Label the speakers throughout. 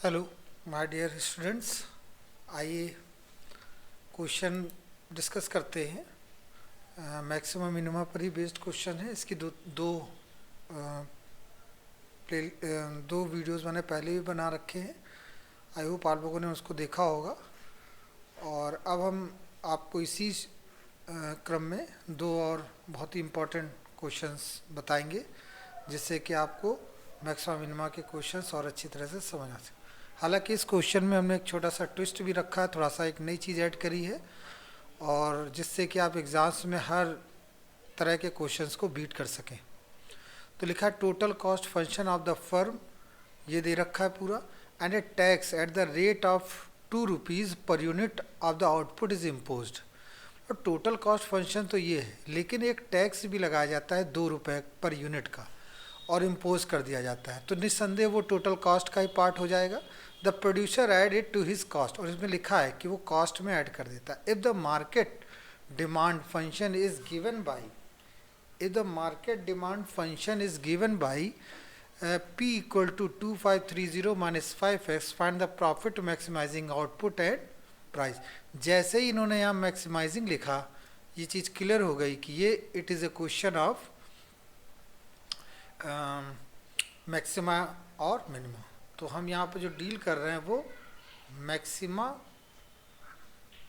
Speaker 1: Hello my dear students. आइए question discuss करते हैं। मैक्सिमम मिनिमम पर ही बेस्ड क्वेश्चन है। इसकी दो दो अ, प्ले दो वीडियोस मैंने पहले भी बना रखे हैं। आई होप आप लोगों ने उसको देखा होगा। और अब हम आपको इसी क्रम में दो और बहुत ही इम्पोर्टेंट क्वेश्चंस बताएंगे, जिससे कि आपको मैक्सिमम मिनिमा के क्वेश्चंस और अच्छी तरह से समझ आ सके। हालांकि इस क्वेश्चन में हमने एक छोटा सा ट्विस्ट भी रखा है, थोड़ा सा एक नई चीज़ ऐड करी है, और जिससे कि आप एग्जाम्स में हर तरह के क्वेश्चंस को बीट कर सकें। तो लिखा है total cost function of the firm, ये दे रखा है पूरा, and A tax at the rate of ₹2 per unit of the output is imposed. और टोटल कॉस्ट फंक्शन तो ये है, लेकिन एक टैक्स भी लगाया जाता है ₹2 पर यूनिट का, और इम्पोज कर दिया जाता है। तो निस्संदेह वो टोटल कॉस्ट का ही पार्ट हो जाएगा। The producer add it to his cost, और इसमें लिखा है कि वो कॉस्ट में ऐड कर देता है। If the market demand function is given by, if the market demand function is given by P equal to 2530 minus 5x, find the profit maximizing output and price। जैसे ही इन्होंने यहाँ मैक्सिमाइजिंग लिखा, ये चीज़ clear हो गई कि ये it is a question of maxima और मिनिमा। तो हम यहाँ पे जो डील कर रहे हैं वो मैक्सिमा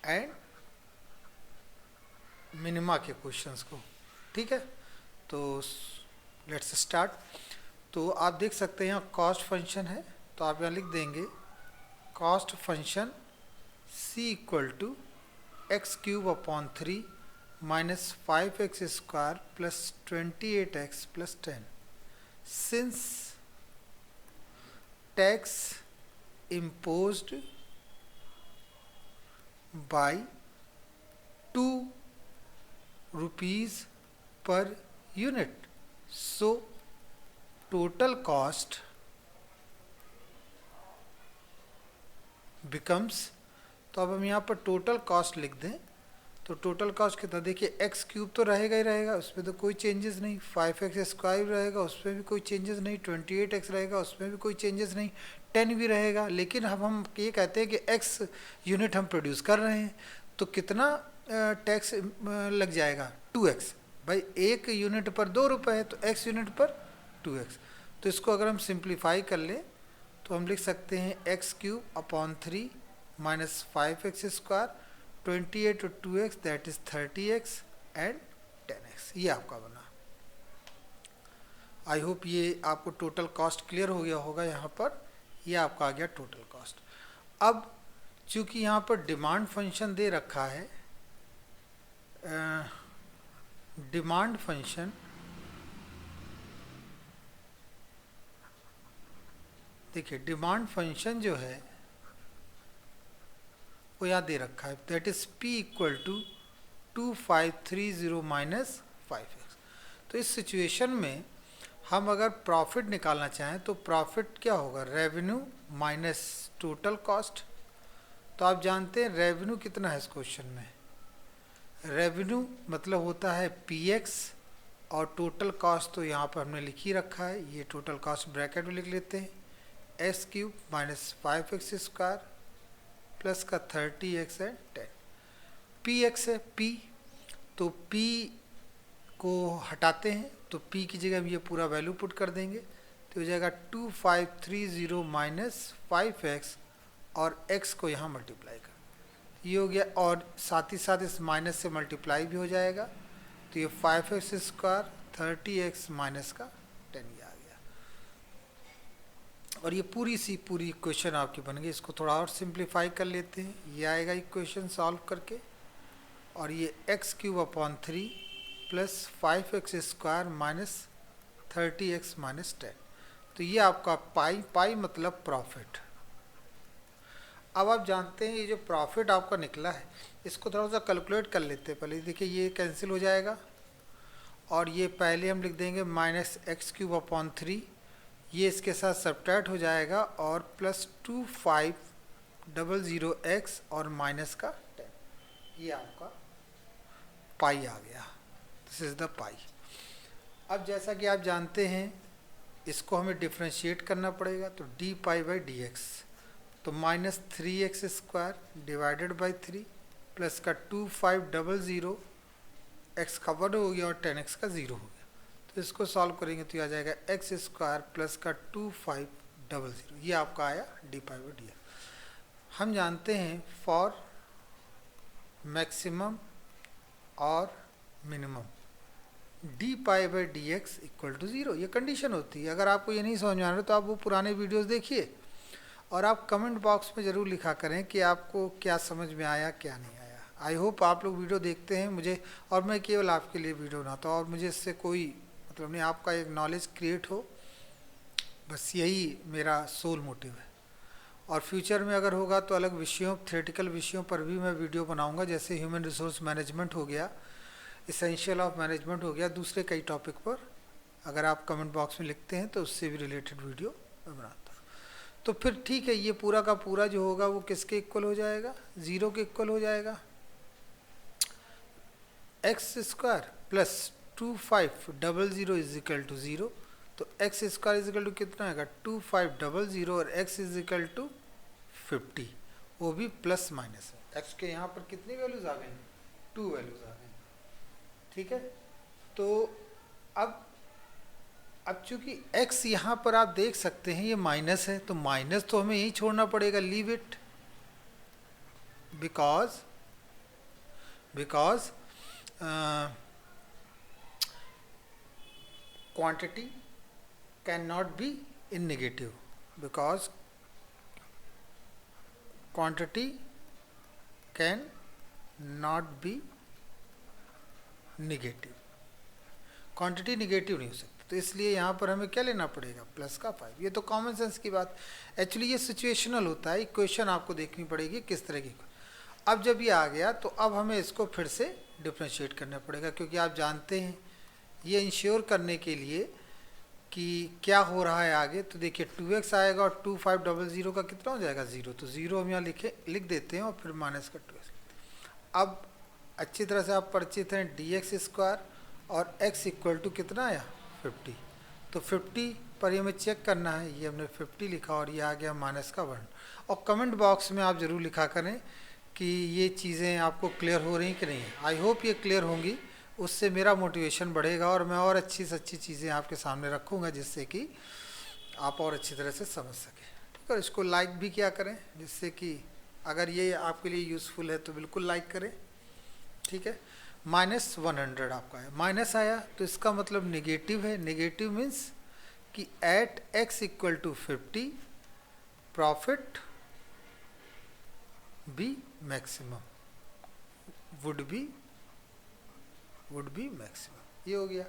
Speaker 1: एंड मिनिमा के क्वेश्चंस को, ठीक है। तो लेट्स स्टार्ट। तो आप देख सकते हैं यहाँ कॉस्ट फंक्शन है, तो आप यहाँ लिख देंगे cost function c equal to x³ / 3 minus 5x square plus 28x plus 10। Since tax imposed by ₹2 per unit, so total cost becomes, तो अब हम यहाँ पर टोटल कॉस्ट लिख दें। तो टोटल कॉस्ट कितना, देखिए x³ तो रहेगा ही रहेगा, उसमें तो कोई चेंजेस नहीं। 5x² रहेगा, उसमें भी कोई चेंजेस नहीं। 28x रहेगा, उसमें भी कोई चेंजेस नहीं। 10 भी रहेगा। लेकिन अब हम ये कहते हैं कि x यूनिट हम प्रोड्यूस कर रहे हैं, तो कितना टैक्स लग जाएगा, 2x। भाई एक यूनिट पर ₹2 है, तो x यूनिट पर 2x। तो इसको अगर हम सिंप्लीफाई कर लें तो हम लिख सकते हैं x³ / 3 minus 5x², 28 और 2x that is 30x and 10x। ये आपका बना। आई होप ये आपको टोटल कॉस्ट क्लियर हो गया होगा। यहाँ पर ये आपका आ गया टोटल कॉस्ट। अब चूंकि यहाँ पर डिमांड फंक्शन दे रखा है, डिमांड फंक्शन देखिए, डिमांड फंक्शन जो है वो यहाँ दे रखा है, that is p equal to 2530 minus 5x। तो इस सिचुएशन में हम अगर प्रॉफिट निकालना चाहें तो प्रॉफिट क्या होगा, रेवेन्यू माइनस टोटल कॉस्ट। तो आप जानते हैं रेवेन्यू कितना है इस क्वेश्चन में। रेवेन्यू मतलब होता है px, और टोटल कॉस्ट तो यहाँ पर हमने लिख ही रखा है, ये टोटल कॉस्ट ब्रैकेट में लिख लेते हैं, x³ माइनस 5x² प्लस का 30x है 10। px है p, तो p को हटाते हैं तो p की जगह हम ये पूरा वैल्यू पुट कर देंगे, तो हो जाएगा 2530 माइनस 5x, और x को यहाँ मल्टीप्लाई कर, ये हो गया। और साथ ही साथ इस माइनस से मल्टीप्लाई भी हो जाएगा, तो ये 5x² 30x माइनस का 10 ये आ गया। और ये पूरी इक्वेशन आपकी बन गई। इसको थोड़ा और सिंप्लीफाई कर लेते हैं, ये आएगा इक्वेशन सॉल्व करके, और ये x³ / 3 plus 5x² minus 30x minus 10। तो ये आपका पाई मतलब प्रॉफिट। अब आप जानते हैं ये जो प्रॉफिट आपका निकला है, इसको थोड़ा सा कैलकुलेट कर लेते हैं। पहले देखिए ये कैंसिल हो जाएगा, और ये पहले हम लिख देंगे माइनस x³ / 3, ये इसके साथ सब्ट्रैक्ट हो जाएगा, और प्लस 2500x और माइनस का 10। ये आपका पाई आ गया, दिस इज द पाई। अब जैसा कि आप जानते हैं इसको हमें डिफ्रेंशिएट करना पड़ेगा, तो D pi by D x. तो -3x² डिवाइडेड बाई 3 प्लस का 2500 x का 1 हो गया और 10x का 0 हो गया। तो इसको सॉल्व करेंगे तो ये आ जाएगा x² प्लस का 2500, ये आपका आया d/dx। हम जानते हैं फॉर मैक्सिमम और मिनिमम d/dx इक्वल टू 0, ये कंडीशन होती है। अगर आपको ये नहीं समझ में आ रहा तो आप वो पुराने वीडियोस देखिए और आप कमेंट बॉक्स में ज़रूर लिखा करें कि आपको क्या समझ में आया क्या नहीं आया। आई होप आप लोग वीडियो देखते हैं मुझे, और मैं केवल आपके लिए वीडियो बनाता हूँ और मुझे इससे कोई मतलब नहीं, आपका एक नॉलेज क्रिएट हो, बस यही मेरा सोल मोटिव है। और फ्यूचर में अगर होगा तो अलग विषयों, थ्योरेटिकल विषयों पर भी मैं वीडियो बनाऊंगा, जैसे ह्यूमन रिसोर्स मैनेजमेंट हो गया, एसेंशियल ऑफ मैनेजमेंट हो गया, दूसरे कई टॉपिक पर अगर आप कमेंट बॉक्स में लिखते हैं तो उससे भी रिलेटेड वीडियो मैं बनाता हूँ। तो फिर ठीक है, ये पूरा का पूरा जो होगा वो किसके इक्वल हो जाएगा, 0 के इक्वल हो जाएगा। x² plus 2500 is equal to 0, तो x² इज इक्वल टू कितना आएगा 2500 और x इज इक्वल टू 50, वो भी प्लस माइनस है। x के यहाँ पर कितनी वैल्यूज आ गई, 2 वैल्यूज आ गई। ठीक है, तो अब चूंकि x यहाँ पर आप देख सकते हैं ये माइनस है, तो माइनस तो हमें यही छोड़ना पड़ेगा, leave it, because quantity can not be in negative, because quantity can not be negative, quantity negative नहीं हो सकती, तो इसलिए यहाँ पर हमें क्या लेना पड़ेगा, प्लस का 5। ये तो कॉमन सेंस की बात, एक्चुअली ये सिचुएशनल होता है, इक्वेशन आपको देखनी पड़ेगी किस तरह की। अब जब ये आ गया तो अब हमें इसको फिर से डिफ्रेंशिएट करना पड़ेगा, क्योंकि आप जानते हैं ये इंश्योर करने के लिए कि क्या हो रहा है आगे, तो देखिए 2x आएगा और 2500 का कितना हो जाएगा 0, तो 0 हम यहाँ लिख देते हैं और फिर माइनस का 2x। अब अच्छी तरह से आप परिचित हैं dx² और x इक्वल टू कितना आया 50, तो 50 पर ये हमें चेक करना है, ये हमने 50 लिखा और ये आ गया माइनस का 1। और कमेंट बॉक्स में आप ज़रूर लिखा करें कि ये चीज़ें आपको क्लियर हो रही कि नहीं है। आई होप ये क्लियर होंगी, उससे मेरा मोटिवेशन बढ़ेगा और मैं और अच्छी से अच्छी चीज़ें आपके सामने रखूँगा, जिससे कि आप और अच्छी तरह से समझ सकें। ठीक है, इसको लाइक भी किया करें, जिससे कि अगर ये आपके लिए यूज़फुल है तो बिल्कुल लाइक करें। ठीक है, -100 आपका है, माइनस आया तो इसका मतलब नेगेटिव है। नेगेटिव मीन्स कि at x equal to 50 profit be maximum, would be maximum, ये हो गया।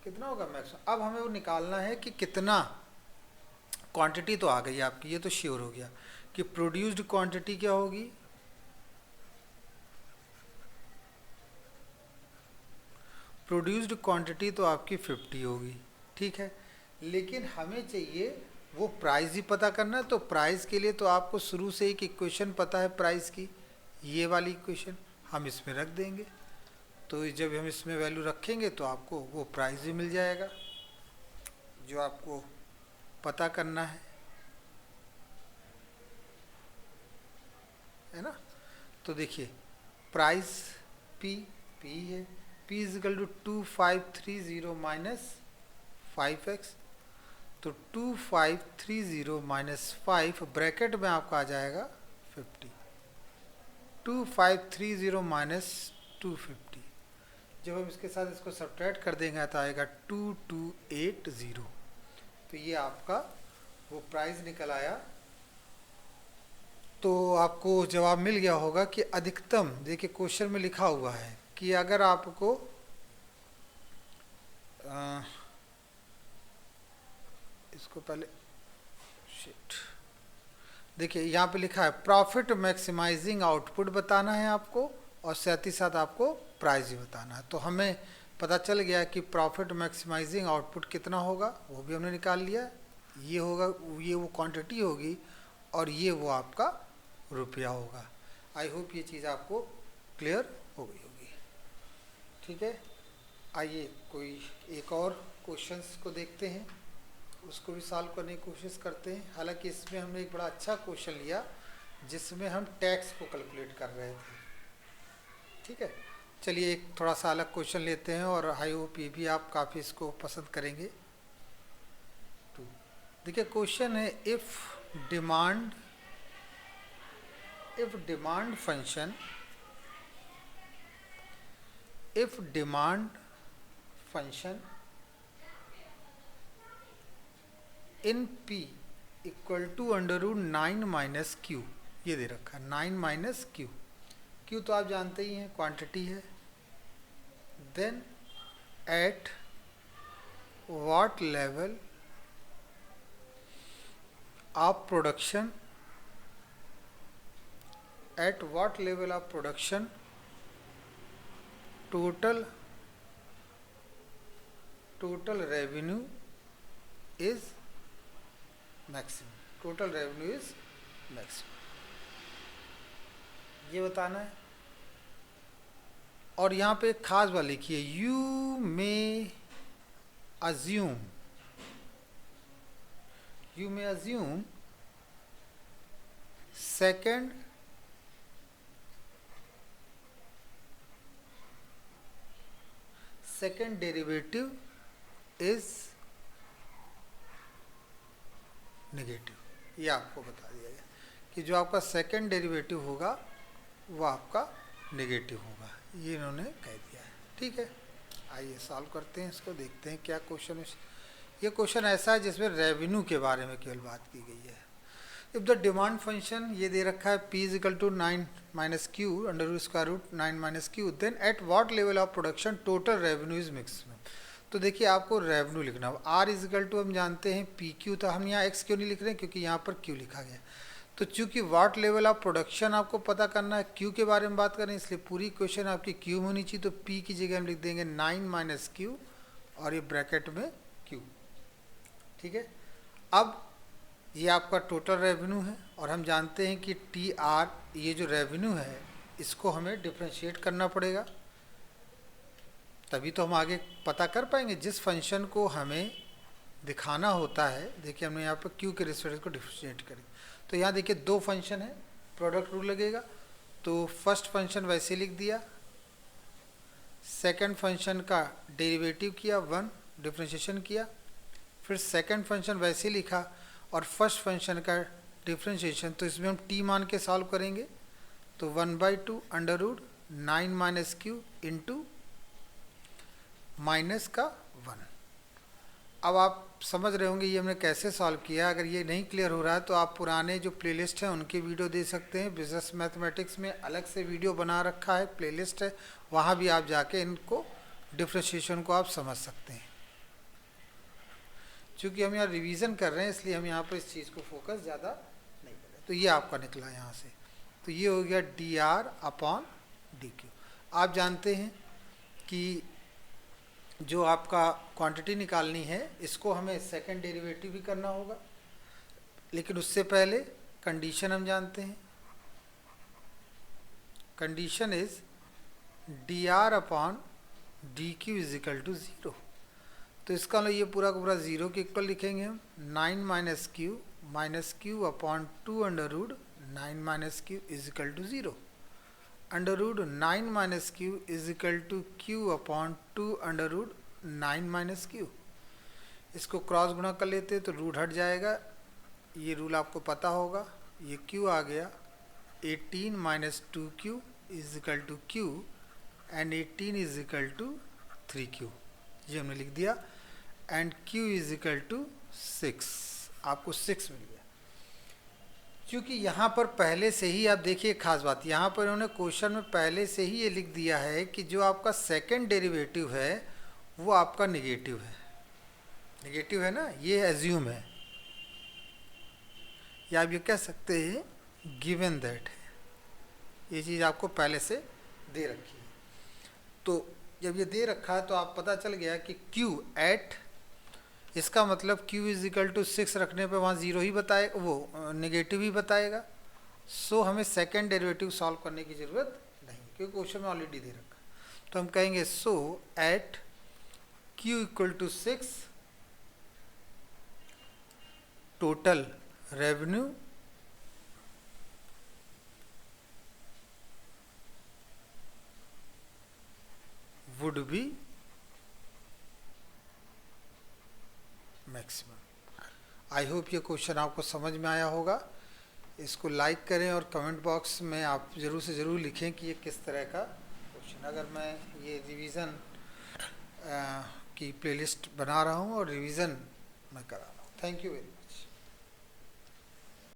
Speaker 1: कितना होगा मैक्सिमम, अब हमें वो निकालना है कि कितना, क्वांटिटी तो आ गई आपकी, ये तो श्योर हो गया कि प्रोड्यूस्ड क्वांटिटी क्या होगी, प्रोड्यूस्ड क्वांटिटी तो आपकी 50 होगी। ठीक है, लेकिन हमें चाहिए वो प्राइस ही पता करना है, तो प्राइस के लिए तो आपको शुरू से एक इक्वेशन पता है प्राइस की, ये वाली इक्वेशन हम इसमें रख देंगे, तो जब हम इसमें वैल्यू रखेंगे तो आपको वो प्राइस भी मिल जाएगा जो आपको पता करना है ना। तो देखिए प्राइस P है, P is equal to 2530 minus 5x, तो 2530 माइनस 5 ब्रैकेट में आपका आ जाएगा 50, 2530 माइनस 250, जब हम इसके साथ इसको सब्ट्रैक्ट कर देंगे तो आएगा 2280, तो ये आपका वो प्राइस निकल आया। तो आपको जवाब मिल गया होगा कि अधिकतम, देखिए क्वेश्चन में लिखा हुआ है कि अगर आपको इसको पहले देखिए यहाँ पे लिखा है प्रॉफिट मैक्सिमाइजिंग आउटपुट बताना है आपको, और साथ ही साथ आपको प्राइस भी बताना है। तो हमें पता चल गया कि प्रॉफिट मैक्सिमाइजिंग आउटपुट कितना होगा, वो भी हमने निकाल लिया। ये होगा, ये वो क्वांटिटी होगी और ये वो आपका रुपया होगा। आई होप ये चीज़ आपको क्लियर हो गई होगी। ठीक है, आइए कोई एक और क्वेश्चंस को देखते हैं। उसको भी सॉल्व करने की कोशिश करते हैं। हालांकि इसमें हमने एक बड़ा अच्छा क्वेश्चन लिया जिसमें हम टैक्स को कैलकुलेट कर रहे थे। ठीक है, चलिए एक थोड़ा सा अलग क्वेश्चन लेते हैं और आई होप ये भी आप काफ़ी इसको पसंद करेंगे। तो देखिए क्वेश्चन है, if demand function in P equal to under root 9 minus q, ये दे रखा है 9 माइनस क्यू। क्यू तो आप जानते ही हैं क्वांटिटी है। Then at what level of production total revenue is maximum, ये बताना है। और यहाँ पे एक खास बात लिखिए, you may assume second derivative is negative. ये आपको बता दिया गया कि जो आपका सेकंड डेरिवेटिव होगा वो आपका नेगेटिव होगा, ये इन्होंने कह दिया है। ठीक है, आइए सॉल्व करते हैं इसको, देखते हैं क्या क्वेश्चन है। ये क्वेश्चन ऐसा है जिसमें रेवेन्यू के बारे में केवल बात की गई है। इफ द डिमांड फंक्शन ये दे रखा है P is equal to 9 minus q under root square root 9 minus q, then at what level of production total revenue is maximum. तो देखिए आपको रेवेन्यू लिखना है। R इज इक्वल टू हम जानते हैं पी क्यू, तो हम यहाँ एक्स क्यों नहीं लिख रहे हैं, क्योंकि यहाँ पर क्यू लिखा गया। तो चूंकि व्हाट लेवल ऑफ प्रोडक्शन आपको पता करना है, क्यू के बारे में बात करें, इसलिए पूरी क्वेश्चन आपकी क्यू में होनी चाहिए। तो पी की जगह हम लिख देंगे 9 माइनस क्यू और ये ब्रैकेट में क्यू। ठीक है, अब ये आपका टोटल रेवेन्यू है और हम जानते हैं कि टी आर, ये जो रेवेन्यू है इसको हमें डिफ्रेंशिएट करना पड़ेगा, तभी तो हम आगे पता कर पाएंगे। जिस फंक्शन को हमें दिखाना होता है, देखिए हमने यहाँ पर क्यू के रिस्पेक्ट को डिफ्रेंशिएट करें। तो यहाँ देखिए दो फंक्शन है, प्रोडक्ट रूल लगेगा। तो फर्स्ट फंक्शन वैसे लिख दिया, सेकंड फंक्शन का डेरिवेटिव किया 1, डिफ्रेंशिएशन किया, फिर सेकंड फंक्शन वैसे लिखा और फर्स्ट फंक्शन का डिफ्रेंशिएशन। तो इसमें हम टी मान के सॉल्व करेंगे। तो 1/2 under root 9 minus q into minus का 1। अब आप समझ रहे होंगे ये हमने कैसे सॉल्व किया। अगर ये नहीं क्लियर हो रहा है तो आप पुराने जो प्लेलिस्ट हैं उनके वीडियो दे सकते हैं। बिजनेस मैथमेटिक्स में अलग से वीडियो बना रखा है, प्लेलिस्ट है, वहाँ भी आप जाके इनको डिफ्रेंशिएशन को आप समझ सकते हैं। चूँकि हम यहाँ रिवीजन कर रहे हैं इसलिए हम यहाँ पर इस चीज़ को फोकस ज़्यादा नहीं कर रहे। तो ये आपका निकला यहाँ से, तो ये हो गया dr/dq। आप जानते हैं कि जो आपका क्वांटिटी निकालनी है इसको हमें सेकंड डेरिवेटिव भी करना होगा, लेकिन उससे पहले कंडीशन हम जानते हैं। Condition is dr/dq is equal to 0। तो इसका ये पूरा का पूरा 0 के इक्वल लिखेंगे हम। 9 minus q upon 2 under root 9 minus q is equal to 0। Under root 9 minus q is equal to q upon 2 under root 9 minus q. इसको क्रॉस गुणा कर लेते हैं तो रूट हट जाएगा, ये रूल आपको पता होगा। ये क्यू आ गया, 18 minus 2q is equal to q and 18 is equal to 3q, ये हमने लिख दिया। And q is equal to 6, आपको 6 मिल गया। क्योंकि यहाँ पर पहले से ही आप देखिए खास बात, यहाँ पर उन्होंने क्वेश्चन में पहले से ही ये लिख दिया है कि जो आपका सेकंड डेरिवेटिव है वो आपका नेगेटिव है ना, ये एज्यूम है, या आप ये कह सकते हैं गिवन दैट है, ये चीज़ आपको पहले से दे रखी है। तो जब ये दे रखा है तो आप पता चल गया कि Q एट, इसका मतलब Q इज इक्वल टू 6 रखने पे वहाँ 0 ही बताएगा, वो नेगेटिव ही बताएगा। सो हमें सेकंड डेरिवेटिव सॉल्व करने की ज़रूरत नहीं, क्योंकि क्वेश्चन में ऑलरेडी दे रखा। तो हम कहेंगे so at Q equal to 6 total revenue would be maximum. I hope ये क्वेश्चन आपको समझ में आया होगा. इसको लाइक करें और कमेंट बॉक्स में आप ज़रूर से ज़रूर लिखें कि ये किस तरह का क्वेश्चन. अगर मैं ये रिवीजन की प्लेलिस्ट बना रहा हूँ और रिवीजन मैं करा रहा हूँ. Thank you very much.